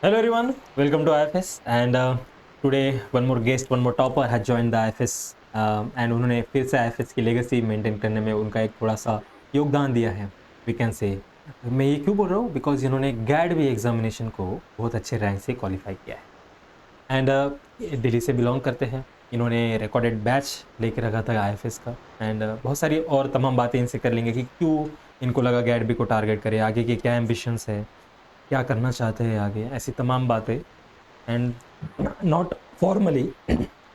Hello everyone, welcome to IFS and today one more guest, one more topper has joined the IFS and उन्होंने फिर से IFS की legacy maintain करने में उनका एक थोड़ा सा योगदान दिया है वी कैन से। मैं ये क्यों बोल रहा हूँ बिकॉज इन्होंने गैड भी एग्जामिनेशन को बहुत अच्छे रैंक से क्वालिफाई किया है एंड दिल्ली से बिलोंग करते हैं। इन्होंने रिकॉर्डेड बैच लेके रखा था IFS का एंड बहुत सारी और तमाम बातें इनसे कर लेंगे कि क्यों इनको लगा गैड भी को टारगेट करे, आगे के क्या एम्बिशंस है, क्या करना चाहते हैं आगे, ऐसी तमाम बातें एंड नॉट फॉर्मली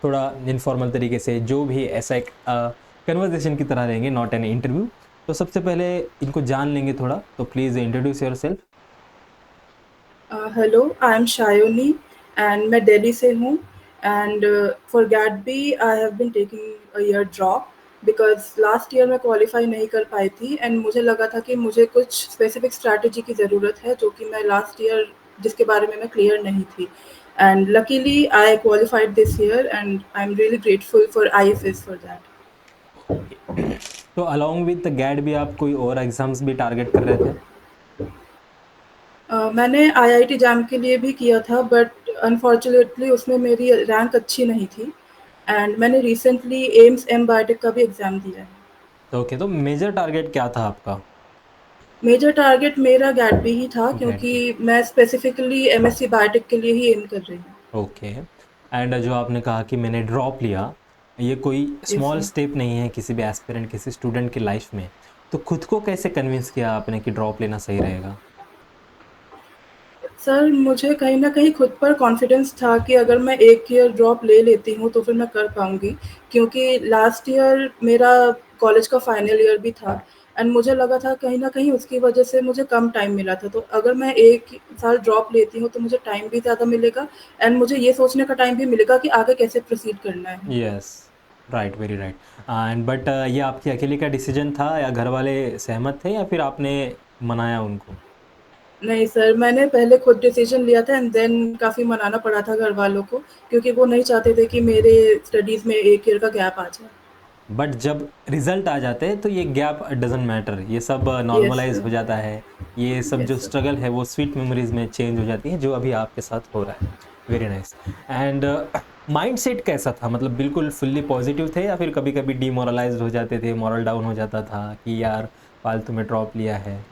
थोड़ा इनफॉर्मल तरीके से जो भी ऐसा एक कन्वर्सेशन की तरह रहेंगे, नॉट एन इंटरव्यू। तो सबसे पहले इनको जान लेंगे थोड़ा, तो please introduce yourself. Hello, I am Shayoni and मैं दिल्ली से हूँ and for GAT B I have been taking a year drop because last year मैं क्वालिफाई नहीं कर पाई थी एंड मुझे लगा था कि मुझे कुछ स्पेसिफिक स्ट्रैटेजी की ज़रूरत है जो कि मैं लास्ट ईयर जिसके बारे में मैं क्लियर नहीं थी and luckily I qualified this year and I am really grateful for IFS for that. तो अलॉन्ग विद गैड भी आप कोई और एग्जाम्स भी टारगेट कर रहे थे? मैंने IIT जैम के लिए भी किया था बट अनफॉर्चुनेटली उसमें मेरी रैंक अच्छी नहीं थी एंड मैंने रिसेंटली एम्स एम बायोटेक का भी एग्ज़ाम दिया है। तो ओके, तो मेजर टारगेट क्या था आपका? मेजर टारगेट मेरा गैट ही था गैड क्योंकि भी। मैं स्पेसिफिकली MSc बायोटेक के लिए ही एम कर रही हूँ। ओके। एंड जो आपने कहा कि मैंने ड्रॉप लिया, ये कोई यस स्मॉल सर। स्टेप नहीं है किसी भी एस्पिरेंट, किसी स्टूडेंट की लाइफ में। तो खुद को कैसे कन्विंस किया आपने कि ड्रॉप लेना सही रहेगा? सर मुझे कहीं न कहीं खुद पर कॉन्फिडेंस था कि अगर मैं एक ईयर ड्रॉप ले लेती हूँ तो फिर मैं कर पाऊँगी क्योंकि लास्ट ईयर मेरा कॉलेज का फाइनल ईयर भी था एंड मुझे लगा था कहीं न कहीं उसकी वजह से मुझे कम टाइम मिला था। तो अगर मैं 1 साल ड्रॉप लेती हूँ तो मुझे टाइम भी ज़्यादा मिलेगा एंड मुझे ये सोचने का टाइम भी मिलेगा कि आगे कैसे प्रोसीड करना है। Yes, right, very right. And but ये आपकी अकेले का डिसीजन था या घर वाले सहमत थे या फिर आपने मनाया उनको? नहीं सर, मैंने पहले खुद डिसीज़न लिया था एंड देन काफ़ी मनाना पड़ा था घरवालों को क्योंकि वो नहीं चाहते थे कि मेरे स्टडीज़ में 1 ईयर का गैप आ जाए। बट जब रिजल्ट आ जाते हैं तो ये गैप डजंट मैटर, ये सब यस नॉर्मलाइज सर। हो जाता है। ये सब जो यस सर। स्ट्रगल है वो स्वीट मेमोरीज में चेंज हो जाती है, जो अभी आपके साथ हो रहा है। Very nice. एंड माइंडसेट कैसा था, मतलब बिल्कुल फुल्ली पॉजिटिव थे या फिर कभी कभी डिमोरलाइज हो जाते थे, मॉरल डाउन हो जाता था कि यार फालतू में ड्रॉप लिया है?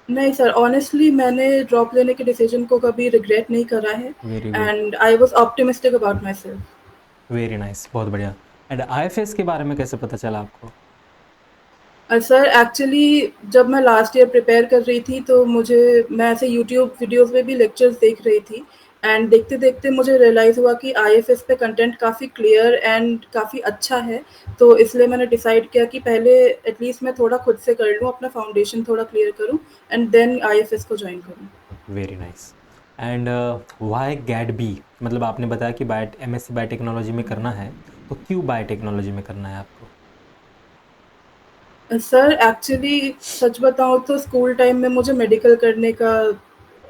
नहीं सर, ऑनेस्टली मैंने ड्रॉप लेने के डिसीज़न को कभी रिग्रेट नहीं करा है very good. And I was optimistic about my self. Very nice, बहुत बढ़िया। एंड IFS के बारे में कैसे पता चला आपको? सर एक्चुअली जब मैं लास्ट ईयर प्रिपेयर कर रही थी तो मुझे मैं ऐसे यूट्यूब वीडियोज़ में भी लेक्चर्स देख रही थी एंड देखते-देखते मुझे रियलाइज़ हुआ कि IFS पे कंटेंट काफ़ी क्लियर एंड काफ़ी अच्छा है। तो इसलिए मैंने डिसाइड किया कि पहले एटलीस्ट मैं थोड़ा खुद से कर लूँ, अपना फाउंडेशन थोड़ा क्लियर करूँ एंड देन IFS को जॉइन करूँ। Very nice. And why gate B, मतलब आपने बताया कि MSc बायोटेक्नोलॉजी में करना है, तो क्यों बायोटेक्नोलॉजी में करना है आपको? सर एक्चुअली सच बताऊँ तो स्कूल टाइम में मुझे मेडिकल करने का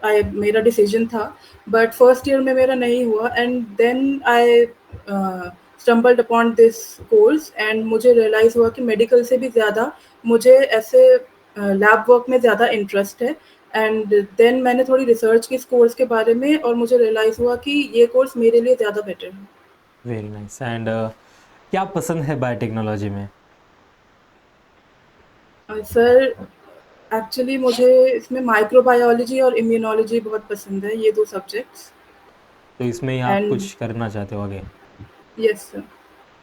मेरा डिसीजन था बट फर्स्ट ईयर में मेरा नहीं हुआ and then I stumbled upon this course and मुझे रियलाइज़ हुआ कि मेडिकल से भी ज़्यादा मुझे ऐसे लैब वर्क में ज़्यादा इंटरेस्ट है एंड देन मैंने थोड़ी रिसर्च की इस कोर्स के बारे में और मुझे रियलाइज़ हुआ कि ये कोर्स मेरे लिए ज़्यादा बेटर है। Very nice. एंड क्या पसंद है बायोटेक्नोलॉजी में? सर एक्चुअली मुझे इसमें माइक्रोबायोलॉजी और इम्यूनोलॉजी बहुत पसंद है, ये 2 सब्जेक्ट्स तो इसमें ही आप एंड कुछ करना चाहते हो आगे? Yes sir.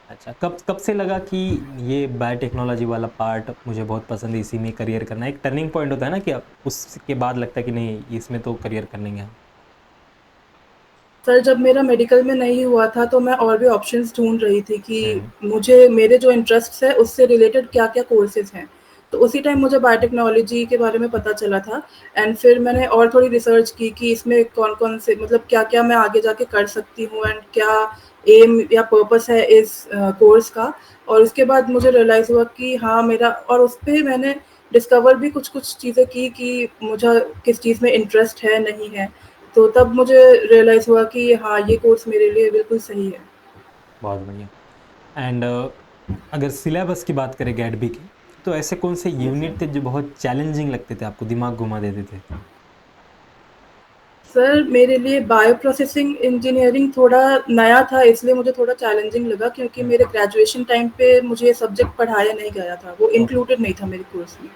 अच्छा, कब कब से लगा कि ये बायोटेक्नोलॉजी वाला पार्ट मुझे बहुत पसंद है, इसी में करियर करना है? एक टर्निंग पॉइंट होता है ना कि आप उसके बाद लगता है कि नहीं, इसमें तो करियर कर लेंगे हम। सर जब मेरा मेडिकल में नहीं हुआ था तो मैं और भी ऑप्शंस ढूँढ रही थी कि हम्म। मुझे मेरे जो इंटरेस्ट्स हैं उससे रिलेटेड क्या-क्या कोर्सेज़ हैं। तो उसी टाइम मुझे बायोटेक्नोलॉजी के बारे में पता चला था एंड फिर मैंने और थोड़ी रिसर्च की कि इसमें कौन-कौन से मतलब क्या-क्या मैं आगे जाके कर सकती हूँ एंड क्या एम या पर्पस है इस कोर्स का। और उसके बाद मुझे रियलाइज़ हुआ कि हाँ, मेरा और उसपे मैंने डिस्कवर भी कुछ-कुछ चीज़ें की कि मुझे किस चीज़ में इंटरेस्ट है, नहीं है। तो तब मुझे रियलाइज़ हुआ कि हाँ, ये कोर्स मेरे लिए बिल्कुल सही है। बहुत बढ़िया। एंड अगर सिलेबस की बात करें गैडबी की, तो ऐसे कौन से यस सर। यूनिट थे जो बहुत चैलेंजिंग लगते थे आपको, दिमाग घुमा देते थे? सर मेरे लिए बायो प्रोसेसिंग इंजीनियरिंग थोड़ा नया था, इसलिए मुझे थोड़ा चैलेंजिंग लगा क्योंकि मेरे ग्रेजुएशन टाइम पे मुझे ये सब्जेक्ट पढ़ाया नहीं गया था, वो ओके। इंक्लूडेड नहीं था मेरे कोर्स में।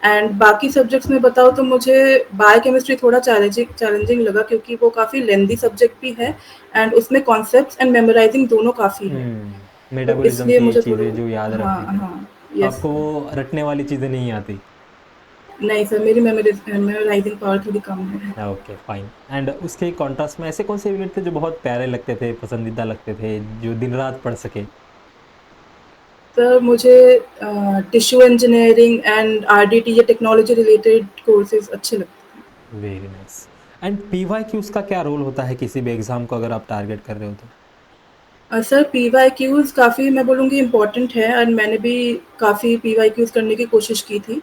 एंड बाकी सब्जेक्ट्स में बताऊँ तो मुझे बायोकेमिस्ट्री थोड़ा चैलेंजिंग चैलेंजिंग लगा क्योंकि वो काफ़ी लेंदी सब्जेक्ट भी है एंड उसमें कॉन्सेप्ट्स एंड मेमोराइजिंग दोनों काफ़ी है। तो मेटाबॉलिज्म इसलिए की मुझे थोड़ा चीज़ें जो याद हाँ, रखनी थी। हाँ, यस आपको सर। वो रटने वाली चीज़ें नहीं आती। नहीं सर, मेरी मेमोराइजिंग पावर थोड़ी कम है। Okay, fine. एंड उसके कॉन्ट्रास्ट में ऐसे कौन से यूनिट थे जो बहुत प्यारे लगते थे, पसंदीदा लगते थे, जो दिन-रात पढ़ सके? सर मुझे टिश्यू इंजीनियरिंग एंड आरडीटी ये टेक्नोलॉजी रिलेटेड कोर्सेज़ अच्छे लगते हैं। Very nice. एंड पीवाईक्यूज़ का क्या रोल होता है किसी भी एग्ज़ाम को अगर आप टारगेट कर रहे हो तो? सर पीवाईक्यूज़ काफ़ी मैं बोलूँगी इम्पोर्टेंट है एंड मैंने भी काफ़ी पीवाईक्यूज़ करने की कोशिश की थी।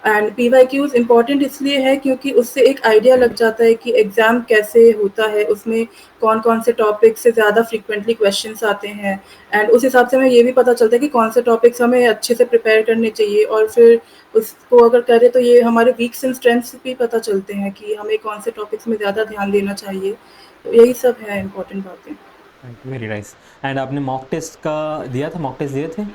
एंड पीवाईक्यूज़ इम्पोर्टेंट इसलिए है क्योंकि उससे एक आइडिया लग जाता है कि एग्ज़ाम कैसे होता है, उसमें कौन-कौन से टॉपिक से ज़्यादा फ्रीक्वेंटली क्वेश्चन्स आते हैं एंड उस हिसाब से हमें ये भी पता चलता है कि कौन से टॉपिक्स हमें अच्छे से प्रिपेयर करने चाहिए और फिर उसको अगर करें तो ये हमारे वीक्स एंड स्ट्रेंथ्स भी पता चलते हैं कि हमें कौन से टॉपिक्स में ज़्यादा ध्यान देना चाहिए। तो यही सब है इम्पोर्टेंट बातें। Right, very nice. एंड आपने मॉक टेस्ट का दिया था, मॉक टेस्ट दिए थे?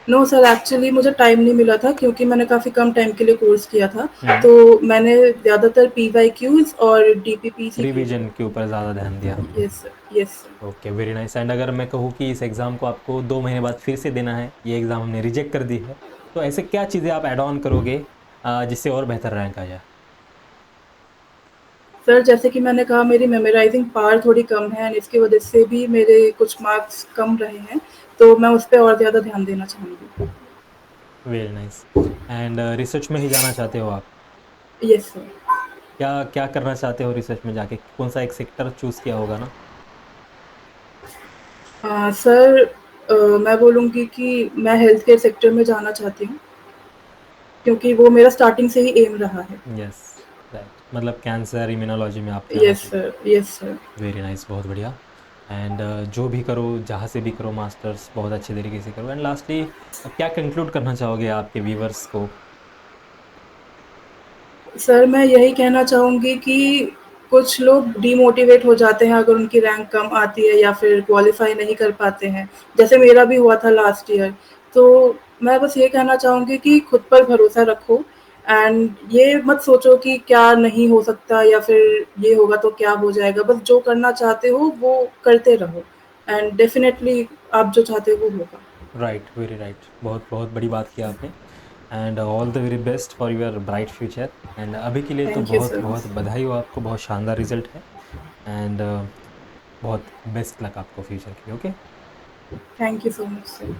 नो सर, एक्चुअली मुझे टाइम नहीं मिला था क्योंकि मैंने काफ़ी कम टाइम के लिए कोर्स किया था। हुँ। तो मैंने ज़्यादातर पीवाईक्यूज़ और डीपीपीसी किए रिवीजन थे। के ऊपर ज़्यादा ध्यान दिया। Yes sir, yes sir. Okay, very nice. And अगर मैं कहूँ कि इस एग्ज़ाम को आपको 2 महीने बाद फिर से देना है, ये एग्ज़ाम हमने रिजेक्ट कर दी है, तो ऐसे क्या चीज़ें आप ऐड ऑन करोगे जिससे और बेहतर रैंक आ जाए? सर जैसे कि मैंने कहा मेरी मेमोराइज़िंग पावर थोड़ी कम है एंड इसकी वजह से भी मेरे कुछ मार्क्स कम रहे हैं, तो मैं उस पे और ज़्यादा ध्यान देना चाहूँगी। Very nice. एंड रिसर्च में ही जाना चाहते हो आप? Yes sir. क्या क्या करना चाहते हो रिसर्च में जाके? कौन-सा एक सेक्टर चूज़ किया होगा ना? सर मैं बोलूँगी कि मैं हेल्थ केयर सेक्टर में जाना चाहती हूँ, क्योंकि वो मेरा स्टार्टिंग से ही एम रहा है। Yes, right. मतलब कैंसर, इम्यूनोलॉजी में आप जाना यस चाहते सर, यस सर। हो। वेरी नाइस, बहुत बढ़िया। एंड जो भी करो, जहाँ से भी करो मास्टर्स बहुत अच्छे तरीके से करो। एंड लास्टली क्या कंक्लूड करना चाहोगे आपके व्यूअर्स को? सर मैं यही कहना चाहूँगी कि कुछ लोग डीमोटिवेट हो जाते हैं अगर उनकी रैंक कम आती है या फिर क्वालीफाई नहीं कर पाते हैं, जैसे मेरा भी हुआ था लास्ट ईयर। तो मैं बस ये कहना चाहूँगी कि खुद पर भरोसा रखो एंड ये मत सोचो कि क्या नहीं हो सकता या फिर ये होगा तो क्या हो जाएगा, बस जो करना चाहते हो वो करते रहो एंड डेफ़िनेटली आप जो चाहते हो वो होगा। Right, very right. बहुत बहुत बड़ी बात की आपने। And all the very best for your bright future. And अभी के लिए तो थैंक यू बहुत सर। बहुत बधाई हो आपको, बहुत शानदार रिजल्ट है। एंड बहुत बेस्ट लक आपको फ्यूचर के लिए। Okay. Thank you so much sir.